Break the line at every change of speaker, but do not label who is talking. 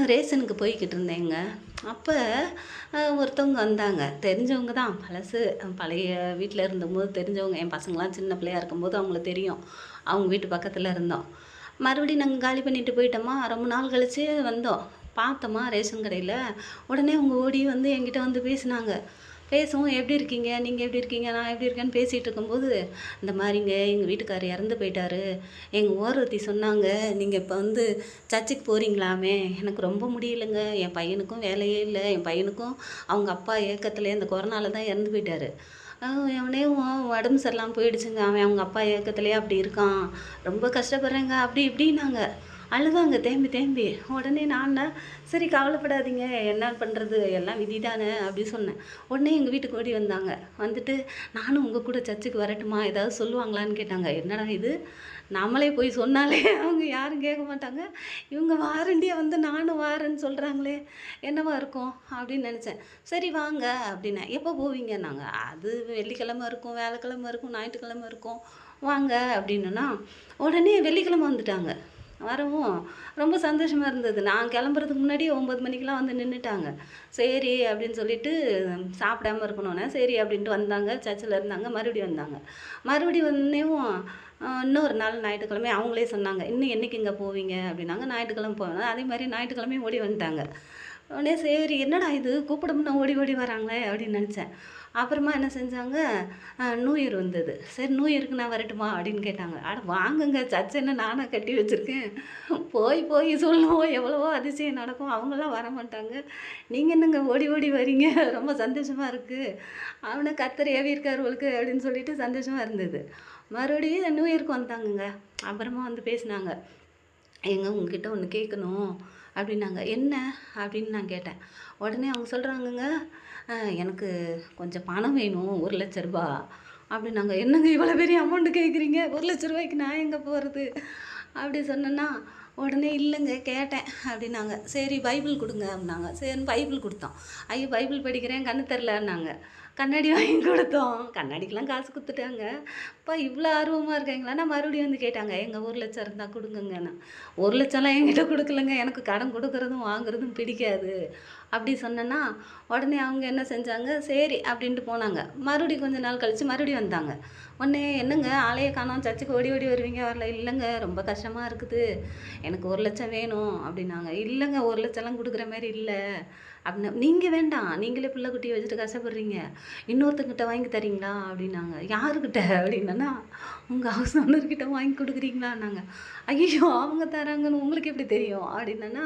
ரேஷனுக்கு போய்க்கிட்டு இருந்தேங்க. அப்ப ஒருத்தவங்க வந்தாங்க. தெரிஞ்சவங்க தான். பழைய வீட்ல இருந்தபோது தெரிஞ்சவங்க. என் பசங்கலாம் சின்ன பிள்ளையா இருக்கும்போது அவங்கள தெரியும். அவங்க வீட்டு பக்கத்துல இருந்தோம். மறுபடியும் நாங்க காலி பண்ணிட்டு போயிட்டோமா, ரொம்ப நாள் கழிச்சு வந்தோம். பார்த்தோமா ரேஷன் கடையில, உடனே அவங்க ஓடி வந்து என்கிட்ட வந்து பேசினாங்க. பேசவும் "எப்படி இருக்கீங்க? நீங்க எப்படி இருக்கீங்க? நான் எப்படி இருக்கேன்னு" பேசிட்டு இருக்கும்போது, "இந்த மாரிங்க எங்க வீட்டுக்காரர் இறந்து போயிட்டாரு. எங்க ஓரவத்தி சொன்னாங்க, நீங்க இப்ப வந்து சர்ச்சுக்கு போறீங்களாமே! எனக்கு ரொம்ப முடியலங்க. என் பையனுக்கும் வேலையே இல்ல. என் பையனுக்கும் அவங்க அப்பா ஏக்கத்திலே இந்த கொரோனால தான் இறந்து போயிட்டாரு. அ அவனேவும் உடம்பு சரியில்லாம போயிடுச்சுங்க. அவன் அவங்க அப்பா ஏக்கத்திலேயே அப்படி இருக்கான். ரொம்ப கஷ்டப்படுறேங்க." அப்படி இப்படின்னாங்க. அழுதாங்க தேம்பி தேம்பி. உடனே நான்னா, "சரி கவலைப்படாதீங்க. என்ன பண்றது? எல்லாம் விதி தானே" அப்படி சொன்னேன். உடனே எங்க வீட்டுக்கு ஓடி வந்தாங்க. வந்துட்டு, "நானும் உங்க கூட சர்ச்சுக்கு வரட்டுமா? ஏதாவது சொல்லுவாங்களான்னு?" கேட்டாங்க. என்னடா இது! நம்மளே போய் சொன்னாலே அவங்க யாரும் கேட்க மாட்டாங்க. இவங்க வாரண்டியா வந்து நானும் வாரேன்னு சொல்றாங்களே! என்னவா இருக்கும்? அப்படின்னு நெனச்சேன். "சரி வாங்க" அப்படின்னேன். "எப்போ போவீங்கன்னாங்க?" "அது வெள்ளிக்கிழமை இருக்கும், வியாழக்கிழமை இருக்கும், ஞாயிற்றுக்கிழமை இருக்கும். வாங்க" அப்படின்னேனா, உடனே வெள்ளிக்கிழமை வந்துட்டாங்க. வரவும் ரொம்ப சந்தோஷமா இருந்தது. நான் கிளம்புறதுக்கு முன்னாடியே 9 மணிக்கெல்லாம் வந்து நின்னுட்டாங்க. சரி அப்படின்னு சொல்லிட்டு சாப்பிடாம இருக்கணும்னே, சரி அப்படின்ட்டு வந்தாங்க. சர்ச்சில இருந்தாங்க. மறுபடியும் வந்தாங்க. மறுபடியும் வந்தோனேவும் இன்னொரு நாள் ஞாயிற்றுக்கிழமை அவங்களே சொன்னாங்க. "இன்னும் என்னைக்குங்க போவீங்க?" அப்படின்னாங்க. "ஞாயிற்றுக்கிழமை போவேன்." அதே மாரி ஞாயிற்றுக்கிழமையும் ஓடி வந்துட்டாங்க. உடனே சரி என்னடா இது கூப்பிடமுன்னா ஓடி ஓடி வராங்களே அப்படின்னு நெனச்சேன். அப்புறமா என்ன செஞ்சாங்க, நியூ இயர் வந்தது. சரி நியூ இயருக்கு நான் வரட்டுமா? அப்படின்னு கேட்டாங்க. அட வாங்கங்க சர்ச் என்ன நானா கட்டி வச்சிருக்கேன். போய் போய் சொல்லுவோம் எவ்வளவோ அதிசயம் நடக்கும். அவங்கலாம் வரமாட்டாங்க. நீங்க என்னங்க ஓடி ஓடி வரீங்க? ரொம்ப சந்தோஷமா இருக்கு. அவன கர்த்தர் ஏவியிருக்காரு போலருக்கு அப்படின்னு சொல்லிட்டு சந்தோஷமா இருந்தது. மறுபடியும் நியூ இயர்க்கு வந்தாங்கங்க. அப்புறமா வந்து பேசினாங்க. "ஏங்க உங்ககிட்ட ஒண்ணு கேட்கணும்" அப்படின்னாங்க. "என்ன?" அப்படின்னு நான் கேட்டேன். உடனே அவங்க சொல்றாங்கங்க, "அ எனக்கு கொஞ்சம் பணம் வேணும் ரூ. 1,00,000 அப்படின்னாங்க. "என்னங்க இவ்வளோ பெரிய அமௌண்ட் கேட்குறீங்க? ரூ. 1,00,000 நான் எங்க போறது?" அப்படி சொன்னேன்னா, உடனே "இல்லைங்க கேட்டேன்" அப்படின்னாங்க. "சரி பைபிள் குடுங்க" அப்படின்னாங்க. சரின்னு பைபிள் குடுத்தோம். "ஐயோ! பைபிள் படிக்கிறேன் கண்ணு தெரிலன்னாங்க." கண்ணாடி வாங்கி குடுத்தோம். கண்ணாடிக்கெல்லாம் காசு குடுத்துட்டாங்க. அப்பா இவ்வளோ ஆர்வமா இருக்காங்களான்னா, மறுபடியும் வந்து கேட்டாங்க. "ஏங்க 1,00,000 இருந்தா குடுங்கங்கன்னு." 1,00,000லாம் என்கிட்ட குடுக்கலங்க. எனக்கு கடன் குடுக்குறதும், வாங்குறதும் பிடிக்காது. அப்படி சொன்னேன்னா, உடனே அவங்க என்ன செஞ்சாங்க, சரி அப்படின்ட்டு போனாங்க. மறுபடியும் கொஞ்ச நாள் கழிச்சு மறுபடியும் வந்தாங்க. உடனே "என்னங்க ஆளையே காணோம், சர்ச்சுக்கு ஓடி ஓடி வருவீங்க வரல." "இல்லங்க ரொம்ப கஷ்டமா இருக்குது. எனக்கு 1,00,000 வேணும்." அப்படின்னாங்க. "இல்லங்க 1,00,000லாம் குடுக்குற மாரி இல்ல." அப்படின்னா, "நீங்க வேண்டாம். நீங்களே பிள்ளை குட்டிய வச்சுட்டு கஷ்டப்படுறீங்க. இன்னொருத்தங்கிட்ட வாங்கி தர்றீங்களா?" அப்படின்னாங்க. "யாருக்கிட்ட?" அப்படின்னேன்னா, "உங்க ஹவுஸ் ஓனர் கிட்ட வாங்கி குடுக்குறீங்களான்னாங்க." "ஐயய்யோ! அவங்க தராங்கன்னு உங்களுக்கு எப்படி தெரியும்?" அப்படின்னேன்னா,